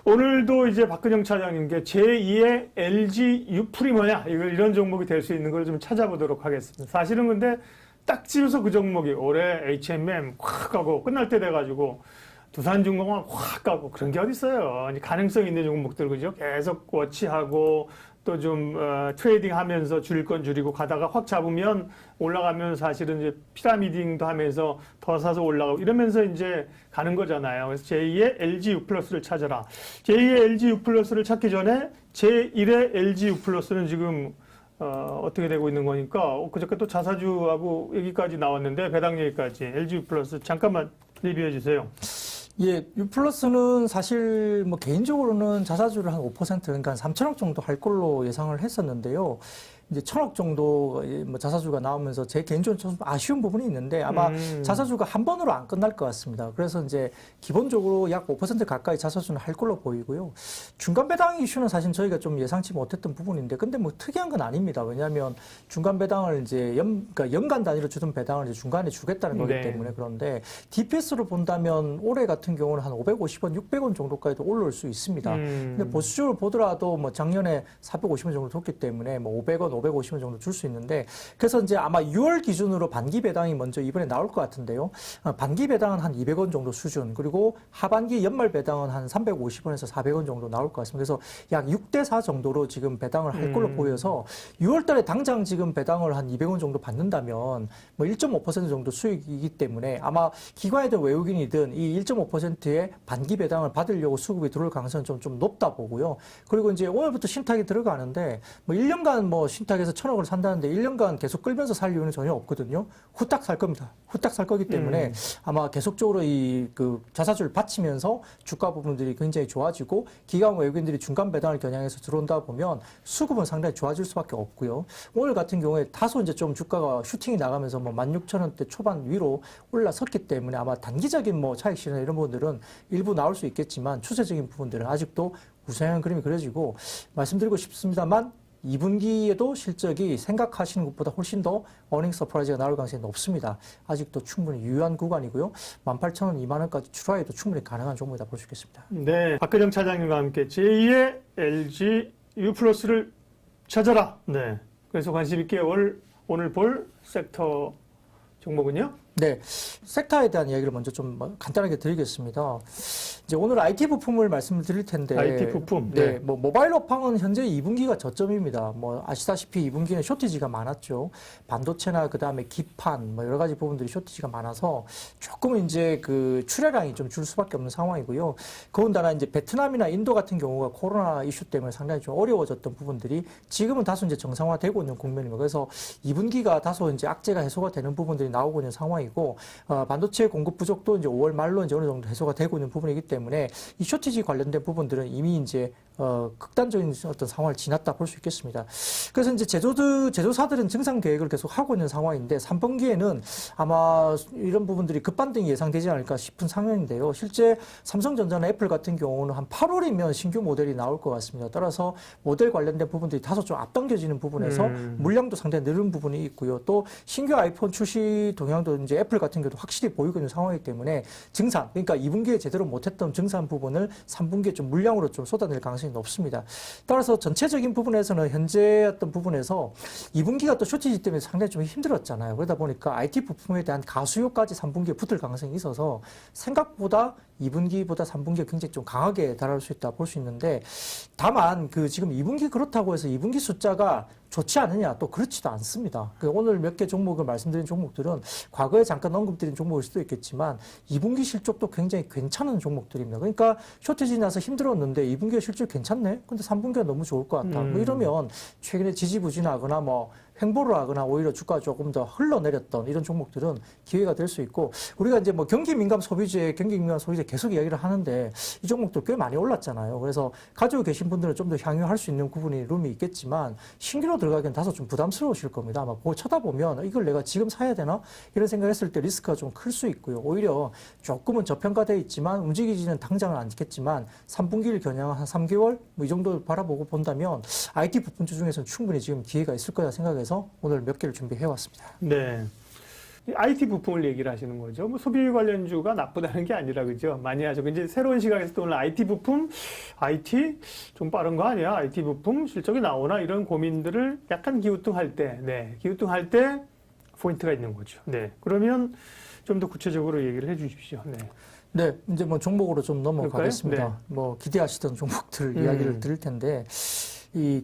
오늘도 이제 박근영 차장님께 제2의 LG 유풀이 뭐냐 이런 종목이 될 수 있는 걸 좀 찾아보도록 하겠습니다. 사실은 근데 딱 집어서 그 종목이 올해 HMM 확 가고 끝날 때 돼가지고 두산중공업 확 가고 그런 게 어디 있어요. 가능성 있는 종목들 그죠? 계속 워치하고 또 좀 트레이딩하면서 줄일 건 줄이고 가다가 확 잡으면 올라가면 사실은 이제 피라미딩도 하면서 더 사서 올라가고 이러면서 이제 가는 거잖아요. 그래서 제2의 LG U 플러스를 찾아라. 제2의 LG U 플러스를 찾기 전에 제1의 LG U 플러스는 지금 어떻게 되고 있는 거니까 그저께 또 자사주하고 여기까지 나왔는데 배당 얘기까지 LG U 플러스 잠깐만 리뷰해 주세요. 예, 유플러스는 사실 뭐 개인적으로는 자사주를 한 5% 그러니까 한 3천억 정도 할 걸로 예상을 했었는데요. 이제 1,000억 정도 뭐 자사주가 나오면서 제 개인적으로 좀 아쉬운 부분이 있는데 아마 자사주가 한 번으로 안 끝날 것 같습니다. 그래서 이제 기본적으로 약 5% 가까이 자사주는 할 걸로 보이고요. 중간 배당 이슈는 사실 저희가 좀 예상치 못했던 부분인데 근데 뭐 특이한 건 아닙니다. 왜냐하면 중간 배당을 이제 그러니까 연간 단위로 주던 배당을 이제 중간에 주겠다는 거기 때문에 그런데 DPS로 본다면 올해 같은 경우는 한 550원, 600원 정도까지도 올라올 수 있습니다. 근데 보수적으로 보더라도 뭐 작년에 450원 정도 줬기 때문에 뭐 500원, 550원 정도 줄 수 있는데 그래서 이제 아마 6월 기준으로 반기 배당이 먼저 이번에 나올 것 같은데요. 반기 배당은 한 200원 정도 수준 그리고 하반기 연말 배당은 한 350원에서 400원 정도 나올 것 같습니다. 그래서 약 6대4 정도로 지금 배당을 할 걸로 보여서 6월 달에 당장 지금 배당을 한 200원 정도 받는다면 뭐 1.5% 정도 수익이기 때문에 아마 기관이든 외국인이든 이 1.5%의 반기 배당을 받으려고 수급이 들어올 가능성은 좀 높다 보고요. 그리고 이제 오늘부터 신탁이 들어가는데 뭐 1년간 뭐 신탁에서 1,000억을 산다는데 1년간 계속 끌면서 살 이유는 전혀 없거든요. 후딱 살 겁니다. 후딱 살 거기 때문에 아마 계속적으로 이 그 자사주를 받치면서 주가 부분들이 굉장히 좋아지고 기관 외국인들이 중간 배당을 겨냥해서 들어온다 보면 수급은 상당히 좋아질 수밖에 없고요. 오늘 같은 경우에 다소 이제 좀 주가가 슈팅이 나가면서 뭐 16,000원대 초반 위로 올라섰기 때문에 아마 단기적인 뭐 차익 실현 이런 부분들은 일부 나올 수 있겠지만 추세적인 부분들은 아직도 우상향 그림이 그려지고 말씀드리고 싶습니다만 2분기에도 실적이 생각하시는 것보다 훨씬 더 어닝 서프라이즈가 나올 가능성이 높습니다. 아직도 충분히 유효한 구간이고요. 18,000원, 2만원까지 추가해도 충분히 가능한 종목이다 볼 수 있겠습니다. 네, 박근영 차장님과 함께 제2의 LG U 플러스를 찾아라. 네, 그래서 관심 있게 오늘 볼 섹터 종목은요? 네, 섹터에 대한 이야기를 먼저 좀 간단하게 드리겠습니다. 이제 오늘 IT 부품을 말씀을 드릴 텐데. IT 부품. 네. 뭐 모바일 업황은 현재 2분기가 저점입니다. 뭐 아시다시피 2분기는 쇼티지가 많았죠. 반도체나 그다음에 기판 뭐 여러 가지 부분들이 쇼티지가 많아서 조금 이제 그 출하량이 좀 줄 수밖에 없는 상황이고요. 더군다나 이제 베트남이나 인도 같은 경우가 코로나 이슈 때문에 상당히 좀 어려워졌던 부분들이 지금은 다소 이제 정상화되고 있는 국면입니다. 그래서 2분기가 다소 이제 악재가 해소가 되는 부분들이 나오고 있는 상황이고 반도체 공급 부족도 이제 5월 말로 이제 어느 정도 해소가 되고 있는 부분이기 때문에 이 쇼티지 관련된 부분들은 이미 이제 극단적인 어떤 상황을 지났다 볼 수 있겠습니다. 그래서 이제 제조사들은 증상 계획을 계속 하고 있는 상황인데 3분기에는 아마 이런 부분들이 급반등이 예상되지 않을까 싶은 상황인데요. 실제 삼성전자나 애플 같은 경우는 한 8월이면 신규 모델이 나올 것 같습니다. 따라서 모델 관련된 부분들이 다소 좀 앞당겨지는 부분에서 물량도 상당히 늘은 부분이 있고요. 또 신규 아이폰 출시 동향도 이제 애플 같은 경우도 확실히 보이고 있는 상황이기 때문에 증산, 그러니까 2분기에 제대로 못했던 증산 부분을 3분기에 좀 물량으로 좀 쏟아낼 가능성이 높습니다. 따라서 전체적인 부분에서는 현재 어떤 부분에서 2분기가 또 쇼티지 때문에 상당히 좀 힘들었잖아요. 그러다 보니까 IT 부품에 대한 가수요까지 3분기에 붙을 가능성이 있어서 생각보다 2분기보다 3분기가 굉장히 좀 강하게 달할 수 있다 볼 수 있는데 다만 그 지금 2분기 그렇다고 해서 2분기 숫자가 좋지 않느냐 또 그렇지도 않습니다. 오늘 몇 개 종목을 말씀드린 종목들은 과거에 잠깐 언급드린 종목일 수도 있겠지만 2분기 실적도 굉장히 괜찮은 종목들입니다. 그러니까 쇼티지 나서 힘들었는데 2분기가 실적 괜찮네? 근데 3분기가 너무 좋을 것 같다. 뭐 이러면 최근에 지지부진하거나 뭐 횡보를 하거나 오히려 주가가 조금 더 흘러내렸던 이런 종목들은 기회가 될 수 있고 우리가 이제 뭐 경기 민감 소비재 계속 이야기를 하는데 이 종목들 꽤 많이 올랐잖아요. 그래서 가지고 계신 분들은 좀 더 향유할 수 있는 부분이 룸이 있겠지만 신규로 들어가기엔 다소 좀 부담스러우실 겁니다. 아마 쳐다보면 이걸 내가 지금 사야 되나? 이런 생각했을 때 리스크가 좀 클 수 있고요. 오히려 조금은 저평가되어 있지만 움직이지는 당장은 않겠지만 3분기를 겨냥한 한 3개월 뭐 이 정도 바라보고 본다면 IT 부품주 중에서는 충분히 지금 기회가 있을 거라 생각해서 오늘 몇 개를 준비해 왔습니다. 네. IT 부품을 얘기를 하시는 거죠. 뭐 소비 관련주가 나쁘다는 게 아니라 그죠. 많이 하죠. 이제 새로운 시각에서 또 오늘 IT 부품, IT 좀 빠른 거 아니야? IT 부품 실적이 나오나 이런 고민들을 약간 기우뚱할 때, 네, 기우뚱할 때 포인트가 있는 거죠. 네, 그러면 좀 더 구체적으로 얘기를 해주십시오. 네. 네, 이제 뭐 종목으로 좀 넘어가겠습니다. 네. 뭐 기대하시던 종목들 이야기를 드릴 텐데,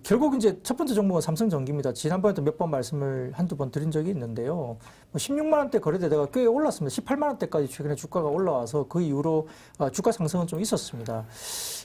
결국 이제 첫 번째 종목은 삼성전기입니다. 지난번에도 몇 번 말씀을 한두 번 드린 적이 있는데요. 뭐 16만 원대 거래되다가 꽤 올랐습니다. 18만 원대까지 최근에 주가가 올라와서 그 이후로 주가 상승은 좀 있었습니다.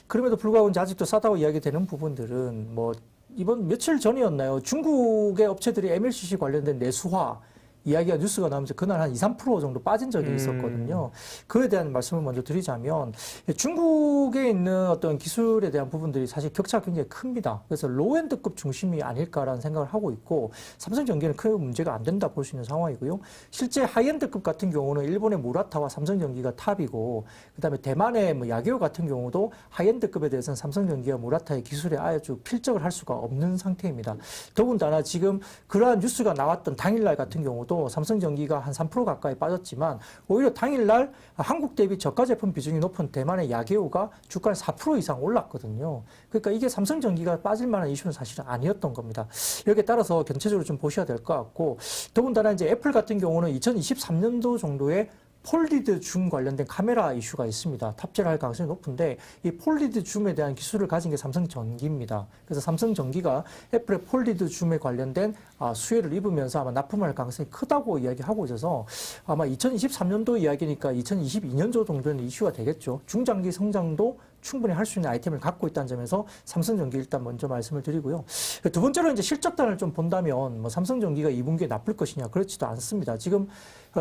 그럼에도 불구하고 이제 아직도 싸다고 이야기되는 부분들은 뭐 이번 며칠 전이었나요? 중국의 업체들이 MLCC 관련된 내수화 이야기가 뉴스가 나오면서 그날 한 2, 3% 정도 빠진 적이 있었거든요. 그에 대한 말씀을 먼저 드리자면 중국에 있는 어떤 기술에 대한 부분들이 사실 격차가 굉장히 큽니다. 그래서 로엔드급 중심이 아닐까라는 생각을 하고 있고 삼성전기는 큰 문제가 안 된다 볼 수 있는 상황이고요. 실제 하이엔드급 같은 경우는 일본의 무라타와 삼성전기가 탑이고 그다음에 대만의 뭐 야기오 같은 경우도 하이엔드급에 대해서는 삼성전기와 무라타의 기술에 아주 필적을 할 수가 없는 상태입니다. 더군다나 지금 그러한 뉴스가 나왔던 당일날 같은 경우도 삼성전기가 한 3% 가까이 빠졌지만 오히려 당일날 한국 대비 저가 제품 비중이 높은 대만의 야게오가 주가는 4% 이상 올랐거든요. 그러니까 이게 삼성전기가 빠질 만한 이슈는 사실은 아니었던 겁니다. 여기에 따라서 전체적으로 좀 보셔야 될 것 같고 더군다나 이제 애플 같은 경우는 2023년도 정도에 폴리드 줌 관련된 카메라 이슈가 있습니다. 탑재를 할 가능성이 높은데 이 폴리드 줌에 대한 기술을 가진 게 삼성전기입니다. 그래서 삼성전기가 애플의 폴리드 줌에 관련된 수혜를 입으면서 아마 납품할 가능성이 크다고 이야기하고 있어서 아마 2023년도 이야기니까 2022년도 정도는 이슈가 되겠죠. 중장기 성장도 충분히 할 수 있는 아이템을 갖고 있다는 점에서 삼성전기 일단 먼저 말씀을 드리고요. 두 번째로 이제 실적단을 좀 본다면 뭐 삼성전기가 2분기에 나쁠 것이냐 그렇지도 않습니다. 지금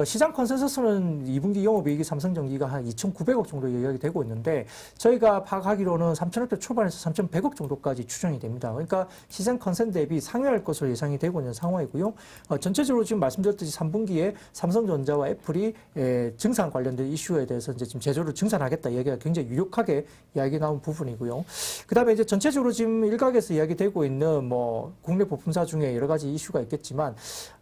시장 컨센서스는 2분기 영업이익이 삼성전기가 한 2,900억 정도 예상이 되고 있는데 저희가 파악하기로는 3,000억대 초반에서 3,100억 정도까지 추정이 됩니다. 그러니까 시장 컨센 대비 상회할 것으로 예상이 되고 있는 상황이고요. 전체적으로 지금 말씀드렸듯이 3분기에 삼성전자와 애플이 증산 관련된 이슈에 대해서 이제 지금 제조를 증산하겠다 이야기가 굉장히 유력하게 이야기 나온 부분이고요. 그 다음에 이제 전체적으로 지금 일각에서 이야기되고 있는 뭐 국내 부품사 중에 여러 가지 이슈가 있겠지만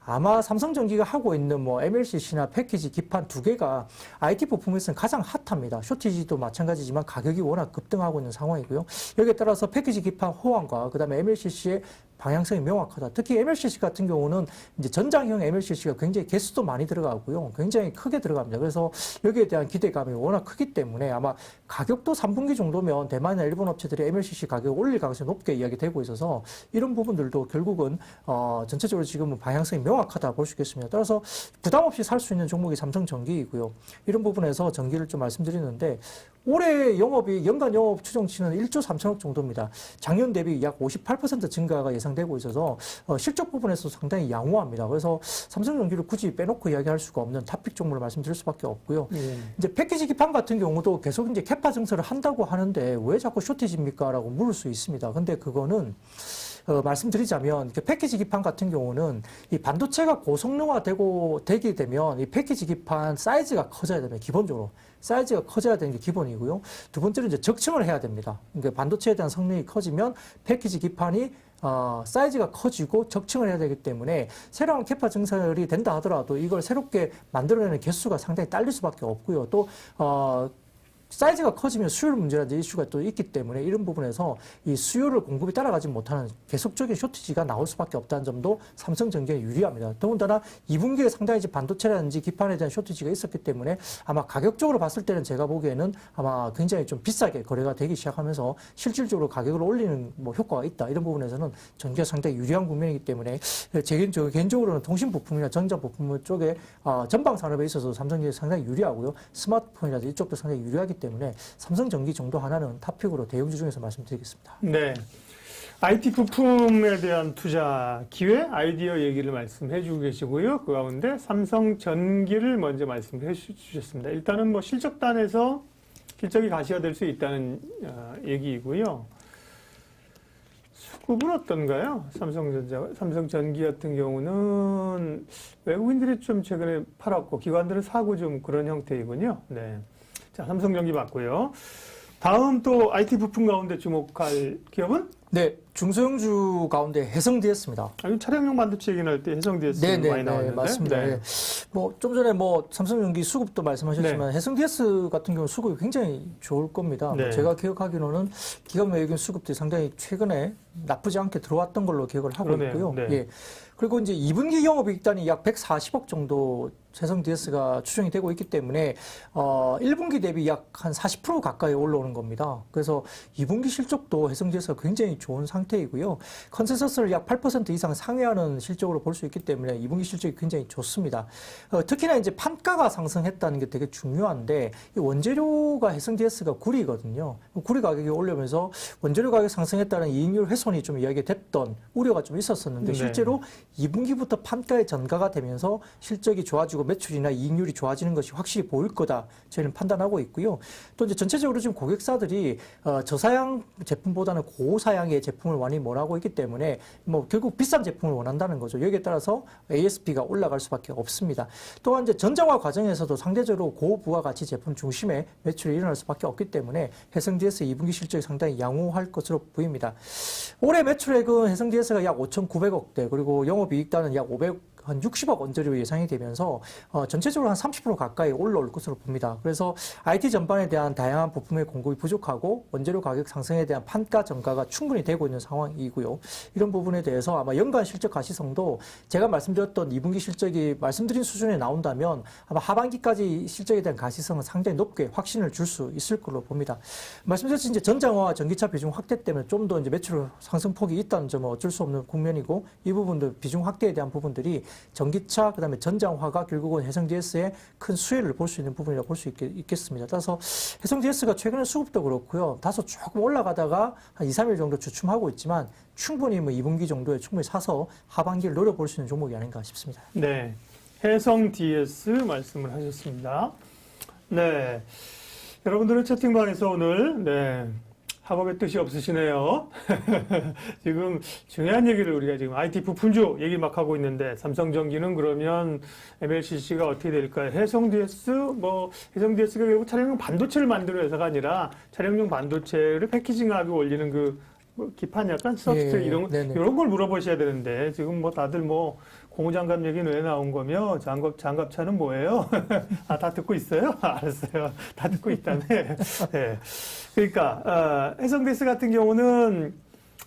아마 삼성전기가 하고 있는 뭐 MLCC나 패키지, 기판 두 개가 IT 부품에서는 가장 핫합니다. 쇼티지도 마찬가지지만 가격이 워낙 급등하고 있는 상황이고요. 여기에 따라서 패키지 기판 호황과 그다음에 MLCC의 방향성이 명확하다. 특히 MLCC 같은 경우는 이제 전장형 MLCC가 굉장히 개수도 많이 들어가고요. 굉장히 크게 들어갑니다. 그래서 여기에 대한 기대감이 워낙 크기 때문에 아마 가격도 3분기 정도면 대만이나 일본 업체들이 MLCC 가격을 올릴 가능성이 높게 이야기되고 있어서 이런 부분들도 결국은 전체적으로 지금은 방향성이 명확하다 볼 수 있겠습니다. 따라서 부담 없이 살 수 있는 종목이 삼성전기이고요. 이런 부분에서 전기를 좀 말씀드리는데 올해 영업이 연간 영업 추정치는 1조 3천억 정도입니다. 작년 대비 약 58% 증가가 예상되고 있어서 실적 부분에서 상당히 양호합니다. 그래서 삼성전기를 굳이 빼놓고 이야기할 수가 없는 탑픽 종목을 말씀드릴 수밖에 없고요. 이제 패키지 기판 같은 경우도 계속 이제 캐파 증설을 한다고 하는데 왜 자꾸 쇼티지입니까?라고 물을 수 있습니다. 근데 그거는 말씀드리자면 패키지 기판 같은 경우는 이 반도체가 되게 되면 이 패키지 기판 사이즈가 커져야 됩니다. 기본적으로 사이즈가 커져야 되는 게 기본이고요. 두 번째로 이제 적층을 해야 됩니다. 그러니까 반도체에 대한 성능이 커지면 패키지 기판이 사이즈가 커지고 적층을 해야 되기 때문에 새로운 캐파 증설이 된다 하더라도 이걸 새롭게 만들어내는 개수가 상당히 딸릴 수밖에 없고요. 또 사이즈가 커지면 수요율 문제라든지 이슈가 또 있기 때문에 이런 부분에서 이 수요를 공급이 따라가지 못하는 계속적인 쇼티지가 나올 수밖에 없다는 점도 삼성전기에 유리합니다. 더군다나 2분기에 상당히 반도체라든지 기판에 대한 쇼티지가 있었기 때문에 아마 가격적으로 봤을 때는 제가 보기에는 아마 굉장히 좀 비싸게 거래가 되기 시작하면서 실질적으로 가격을 올리는 뭐 효과가 있다. 이런 부분에서는 전기가 상당히 유리한 국면이기 때문에 제 개인적으로는 통신 부품이나 전자 부품 쪽에 전방 산업에 있어서 삼성전기가 상당히 유리하고요. 스마트폰이라든지 이쪽도 상당히 유리하기 때문에 삼성전기 정도 하나는 탑픽으로 대형주 중에서 말씀드리겠습니다. 네. IT 부품에 대한 투자 기회, 아이디어 얘기를 말씀해 주고 계시고요. 그 가운데 삼성전기를 먼저 말씀해 주셨습니다. 일단은 뭐 실적단에서 실적이 가시화될 수 있다는 얘기이고요. 수급은 어떤가요? 삼성전기 같은 경우는 외국인들이 좀 최근에 팔았고 기관들은 사고 좀 그런 형태이군요. 네. 자, 삼성전기 맞고요. 다음 또 IT 부품 가운데 주목할 기업은? 네, 중소형주 가운데 해성DS입니다. 아니, 차량용 반도체 얘기할 때 해성 DS 많이 나왔는데. 맞습니다. 네. 뭐 좀 전에 뭐 삼성전기 수급도 말씀하셨지만 해성DS 같은 경우 수급이 굉장히 좋을 겁니다. 네. 제가 기억하기로는 기관매입인 수급들이 상당히 최근에 나쁘지 않게 들어왔던 걸로 기억을 하고 그러네요. 있고요. 네. 예. 그리고 이제 2분기 영업이익단이 약 140억 정도 해성DS가 추정이 되고 있기 때문에 1분기 대비 약 한 40% 가까이 올라오는 겁니다. 그래서 2분기 실적도 해성DS가 굉장히 좋은 상태이고요. 컨센서스를 약 8% 이상 상회하는 실적으로 볼 수 있기 때문에 2분기 실적이 굉장히 좋습니다. 특히나 이제 판가가 상승했다는 게 되게 중요한데 이 원재료가 해성DS가 구리거든요. 구리 가격이 올라오면서 원재료 가격 상승했다는 이익률 훼손이 좀 이야기됐던 우려가 좀 있었었는데 네. 실제로 2분기부터 판가의 전가가 되면서 실적이 좋아지고 매출이나 이익률이 좋아지는 것이 확실히 보일 거다 저희는 판단하고 있고요. 또 이제 전체적으로 지금 고객사들이 저사양 제품보다는 고사양의 제품을 많이 원하고 있기 때문에 뭐 결국 비싼 제품을 원한다는 거죠. 여기에 따라서 ASP가 올라갈 수밖에 없습니다. 또한 이제 전장화 과정에서도 상대적으로 고부가 가치 제품 중심의 매출이 일어날 수밖에 없기 때문에 해성DS 2분기 실적이 상당히 양호할 것으로 보입니다. 올해 매출액은 해성DS가 약 5,900억대 그리고 영업이익단은 약 60억 원재료 예상이 되면서 전체적으로 한 30% 가까이 올라올 것으로 봅니다. 그래서 IT 전반에 대한 다양한 부품의 공급이 부족하고 원재료 가격 상승에 대한 판가 전가가 충분히 되고 있는 상황이고요. 이런 부분에 대해서 아마 연간 실적 가시성도 제가 말씀드렸던 2분기 실적이 말씀드린 수준에 나온다면 아마 하반기까지 실적에 대한 가시성은 상당히 높게 확신을 줄 수 있을 걸로 봅니다. 말씀드렸듯이 이제 전장화와 전기차 비중 확대 때문에 좀 더 이제 매출 상승폭이 있다는 점은 어쩔 수 없는 국면이고 이 부분도 비중 확대에 대한 부분들이 전기차, 그다음에 전장화가 결국은 해성DS의 큰 수혜를 볼 수 있는 부분이라고 볼 수 있겠습니다. 따라서 해성DS가 최근에 수급도 그렇고요. 다소 조금 올라가다가 한 2, 3일 정도 주춤하고 있지만 충분히 뭐 2분기 정도에 충분히 사서 하반기를 노려볼 수 있는 종목이 아닌가 싶습니다. 네. 해성DS 말씀을 하셨습니다. 네. 여러분들은 채팅방에서 오늘, 학업의 뜻이 없으시네요. 지금 중요한 얘기를 우리가 지금 IT 부품주 얘기 막 하고 있는데 삼성전기는 그러면 MLCC가 어떻게 될까요? 해성DS가 결국 차량용 반도체를 만드는 회사가 아니라 차량용 반도체를 패키징하고 올리는 기판 약간 서브스트레이트 이런 걸 물어보셔야 되는데 지금 다들 고무장갑 얘기는 왜 나온 거며 장갑차는 뭐예요? 다 듣고 있어요? 알았어요. 다 듣고 있다네. 네. 그러니까 해성DS 같은 경우는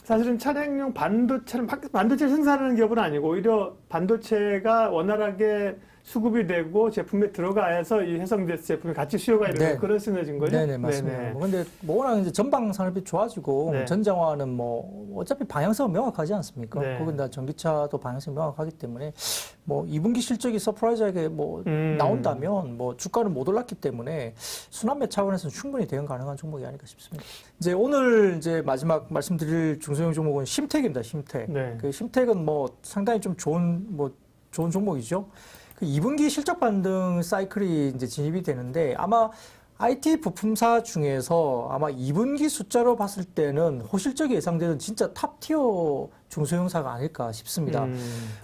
사실은 차량용 반도체 생산하는 기업은 아니고 오히려 반도체가 원활하게 수급이 되고 제품에 들어가서 이 해성DS 제품이 같이 수요가 일어나는 그런 시너지인 거죠? 네네, 맞습니다. 근데 워낙 이제 전방 산업이 좋아지고 전장화는 어차피 방향성은 명확하지 않습니까? 거기다 전기차도 방향성이 명확하기 때문에 2분기 실적이 서프라이즈하게 나온다면 주가는 못 올랐기 때문에 순환매 차원에서는 충분히 대응 가능한 종목이 아닐까 싶습니다. 이제 오늘 이제 마지막 말씀드릴 중소형 종목은 심텍입니다. 심텍. 그 심텍은 상당히 좀 좋은 종목이죠. 그 2분기 실적 반등 사이클이 이제 진입이 되는데 아마 IT 부품사 중에서 아마 2분기 숫자로 봤을 때는 호실적이 예상되는 진짜 탑티어 중소형사가 아닐까 싶습니다.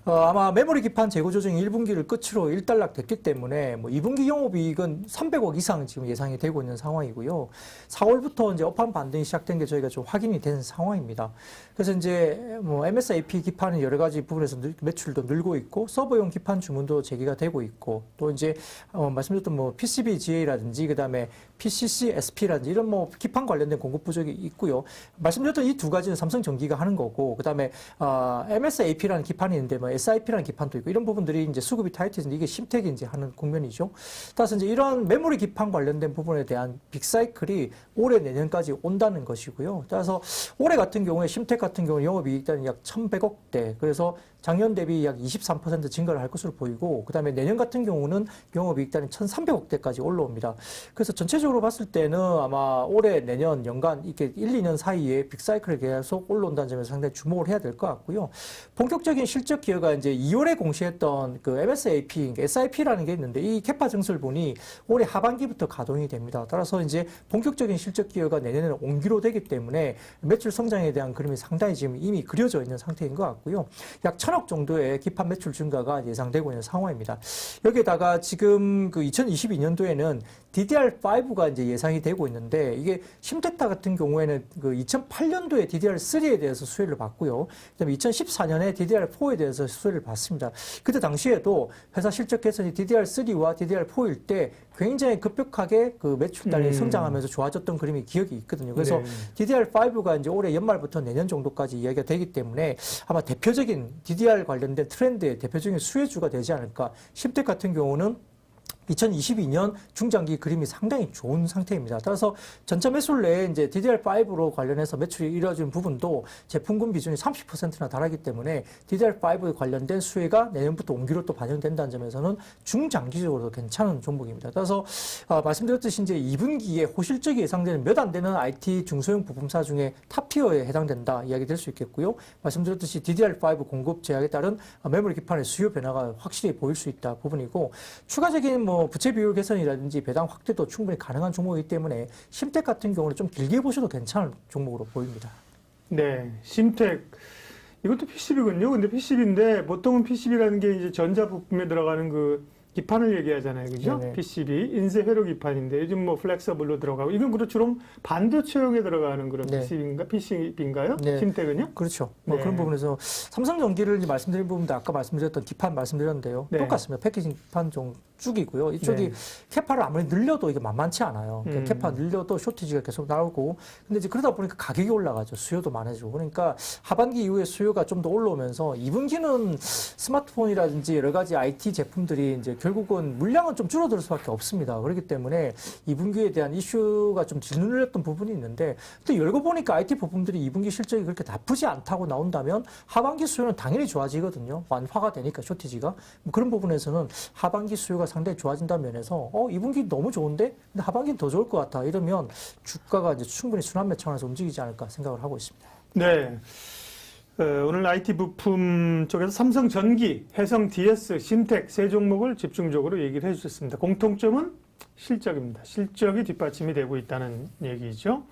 아마 메모리 기판 재고 조정이 1분기를 끝으로 일단락됐기 때문에 2분기 영업이익은 300억 이상 지금 예상이 되고 있는 상황이고요. 4월부터 이제 업황 반등이 시작된 게 저희가 좀 확인이 된 상황입니다. 그래서 이제 MSAP 기판은 여러 가지 부분에서 매출도 늘고 있고 서버용 기판 주문도 재개가 되고 있고 또 이제 말씀드렸던 PCB-GA라든지 그다음에 PCC, SP라든지 이런 기판 관련된 공급 부족이 있고요. 말씀드렸던 이 두 가지는 삼성전기가 하는 거고 그다음에 MSAP라는 기판이 있는데 SIP라는 기판도 있고 이런 부분들이 이제 수급이 타이트해서 이게 심텍이 이제 하는 국면이죠. 따라서 이제 이런 메모리 기판 관련된 부분에 대한 빅사이클이 올해 내년까지 온다는 것이고요. 따라서 올해 같은 경우에 심텍 같은 경우는 영업이익단이 약 1,100억대 그래서 작년 대비 약 23% 증가를 할 것으로 보이고 그다음에 내년 같은 경우는 영업이익단이 1,300억대까지 올라옵니다. 그래서 전체적으로 봤을 때는 아마 올해 내년 연간 이렇게 1, 2년 사이에 빅사이클이 계속 올라온다는 점에서 상당히 주목을 해야 될 것 같고요. 본격적인 실적 기여가 이제 2월에 공시했던 그 MSAP, SIP라는 게 있는데 이 캐파 증설분이 올해 하반기부터 가동이 됩니다. 따라서 이제 본격적인 실적 기여가 내년에는 온기로 되기 때문에 매출 성장에 대한 그림이 상당히 지금 이미 그려져 있는 상태인 것 같고요. 약 1,000억 정도의 기판 매출 증가가 예상되고 있는 상황입니다. 여기에다가 지금 그 2022년도에는 DDR5 DDR5가 이제 예상이 되고 있는데 이게 심테타 같은 경우에는 그 2008년도에 DDR3에 대해서 수혜를 받고요. 그다음에 2014년에 DDR4에 대해서 수혜를 받습니다. 그때 당시에도 회사 실적 개선이 DDR3와 DDR4일 때 굉장히 급격하게 그 매출단이 성장하면서 좋아졌던 그림이 기억이 있거든요. 그래서 DDR5가 이제 올해 연말부터 내년 정도까지 이야기가 되기 때문에 아마 대표적인 DDR 관련된 트렌드의 대표적인 수혜주가 되지 않을까. 심텍 같은 경우는 2022년 중장기 그림이 상당히 좋은 상태입니다. 따라서 전체 매출 내에 이제 DDR5로 관련해서 매출이 이루어지는 부분도 제품군 비중이 30%나 달하기 때문에 DDR5에 관련된 수혜가 내년부터 온기로 또 반영된다는 점에서는 중장기적으로도 괜찮은 종목입니다. 따라서 말씀드렸듯이 이제 2분기에 호실적이 예상되는 몇 안 되는 IT 중소형 부품사 중에 탑티어에 해당된다 이야기 될 수 있겠고요. 말씀드렸듯이 DDR5 공급 제약에 따른 메모리 기판의 수요 변화가 확실히 보일 수 있다 부분이고 추가적인 뭐 부채 비율 개선이라든지 배당 확대도 충분히 가능한 종목이기 때문에 심텍 같은 경우는 좀 길게 보셔도 괜찮은 종목으로 보입니다. 네, 심텍. 이것도 PCB군요. 근데 PCB인데 보통은 PCB라는 게 이제 전자 부품에 들어가는 그 기판을 얘기하잖아요. 그죠? 네네. PCB, 인쇄 회로 기판인데 요즘 뭐 플렉서블로 들어가고 이건 그렇죠. 반도체용에 들어가는 그런 네. PCB인가요? 네. 심텍은요? 그렇죠. 뭐 네. 그런 부분에서 삼성전기를 이제 말씀드린 부분도 아까 말씀드렸던 기판 말씀드렸는데요. 네. 똑같습니다. 패키징 기판 쭉이고요. 이쪽이 네. 캐파를 아무리 늘려도 이게 만만치 않아요. 그러니까 캐파 늘려도 쇼티지가 계속 나오고 근데 이제 그러다 보니까 가격이 올라가죠. 수요도 많아지고. 그러니까 하반기 이후에 수요가 좀 더 올라오면서 2분기는 스마트폰이라든지 여러 가지 IT 제품들이 이제 결국은 물량은 좀 줄어들 수밖에 없습니다. 그렇기 때문에 2분기에 대한 이슈가 좀 짓눌렸던 부분이 있는데 또 열고 보니까 IT 부품들이 2분기 실적이 그렇게 나쁘지 않다고 나온다면 하반기 수요는 당연히 좋아지거든요. 완화가 되니까 쇼티지가. 뭐 그런 부분에서는 하반기 수요가 상당히 좋아진다는 면에서 2분기 너무 좋은데 근데 하반기는 더 좋을 것 같아 이러면 주가가 이제 충분히 순환매 차원에서 움직이지 않을까 생각을 하고 있습니다. 네. 오늘 IT 부품 쪽에서 삼성전기, 해성 DS, 심텍 세 종목을 집중적으로 얘기를 해주셨습니다. 공통점은 실적입니다. 실적이 뒷받침이 되고 있다는 얘기죠.